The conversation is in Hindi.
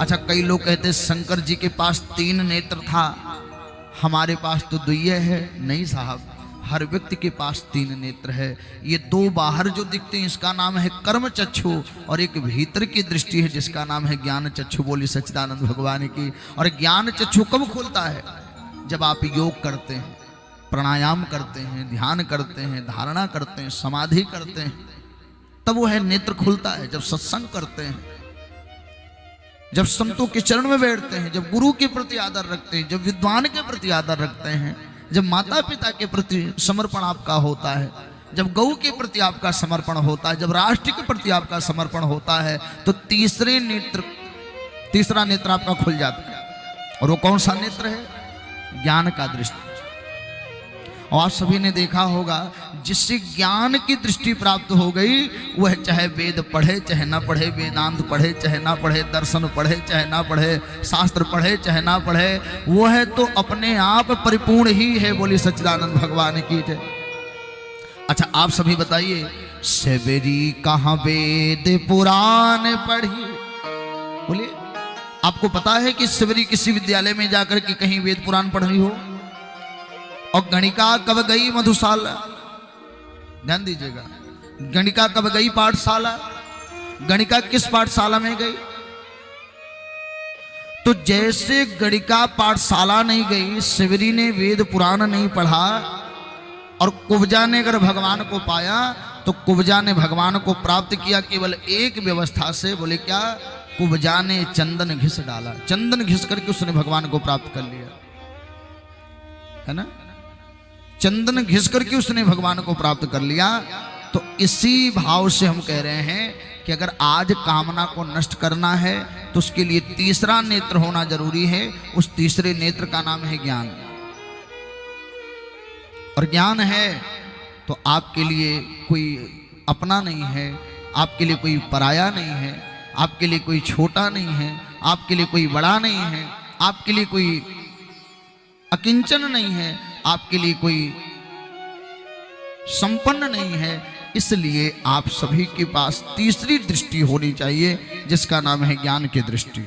अच्छा, कई लोग कहते हैं शंकर जी के पास 3 नेत्र था, हमारे पास तो 2 है। नहीं साहब, हर व्यक्ति के पास 3 नेत्र है। ये 2 बाहर जो दिखते हैं इसका नाम है कर्म चक्षु, और एक भीतर की दृष्टि है जिसका नाम है ज्ञान चक्षु। बोली सच्चिदानंद भगवान की। और ज्ञान चक्षु कब खुलता है? जब आप योग करते हैं, प्राणायाम करते हैं, ध्यान करते हैं, धारणा करते हैं, समाधि करते हैं, तब वो है नेत्र खुलता है। जब सत्संग करते हैं, जब संतों के चरण में बैठते हैं, जब गुरु के प्रति आदर रखते हैं, जब विद्वान के प्रति आदर रखते हैं, जब माता पिता के प्रति समर्पण आपका होता है, जब गौ के प्रति आपका समर्पण होता है, जब राष्ट्र के प्रति आपका समर्पण होता है, तो तीसरा नेत्र आपका खुल जाता है। और वो कौन सा नेत्र है? ज्ञान का दृष्टि। और आप सभी ने देखा होगा, जिससे ज्ञान की दृष्टि प्राप्त हो गई, वह चाहे वेद पढ़े चाहे ना पढ़े, वेदांत पढ़े चाहे ना पढ़े, दर्शन पढ़े चाहे ना पढ़े, शास्त्र पढ़े चाहे ना पढ़े, वह तो अपने आप परिपूर्ण ही है। बोली सच्चिदानंद भगवान की जय। अच्छा, आप सभी बताइए, सवेरी कहाँ वेद पुराण पढ़ी? बोलिए, आपको पता है कि सवेरी किसी विद्यालय में जाकर के कहीं वेद पुराण पढ़ रही हो? और गणिका कब गई मधुशाला? ध्यान दीजिएगा, गणिका कब गई पाठशाला? गणिका किस पाठशाला में गई? तो जैसे गणिका पाठशाला नहीं गई, शिवरी ने वेद पुराण नहीं पढ़ा, और कुब्जा ने अगर भगवान को पाया, तो कुब्जा ने भगवान को प्राप्त किया केवल एक व्यवस्था से। बोले क्या? कुब्जा ने चंदन घिस डाला, चंदन घिस करके उसने भगवान को प्राप्त कर लिया, है ना? चंदन घिस करके उसने भगवान को प्राप्त कर लिया। तो इसी भाव से हम कह रहे हैं कि अगर आज कामना को नष्ट करना है, तो उसके लिए तीसरा नेत्र होना जरूरी है। उस तीसरे नेत्र का नाम है ज्ञान। और ज्ञान है तो आपके लिए कोई अपना नहीं है, आपके लिए कोई पराया नहीं है, आपके लिए कोई छोटा नहीं है, आपके लिए कोई बड़ा नहीं है, आपके लिए कोई अकिंचन नहीं है, आपके लिए कोई संपन्न नहीं है। इसलिए आप सभी के पास तीसरी दृष्टि होनी चाहिए, जिसका नाम है ज्ञान की दृष्टि।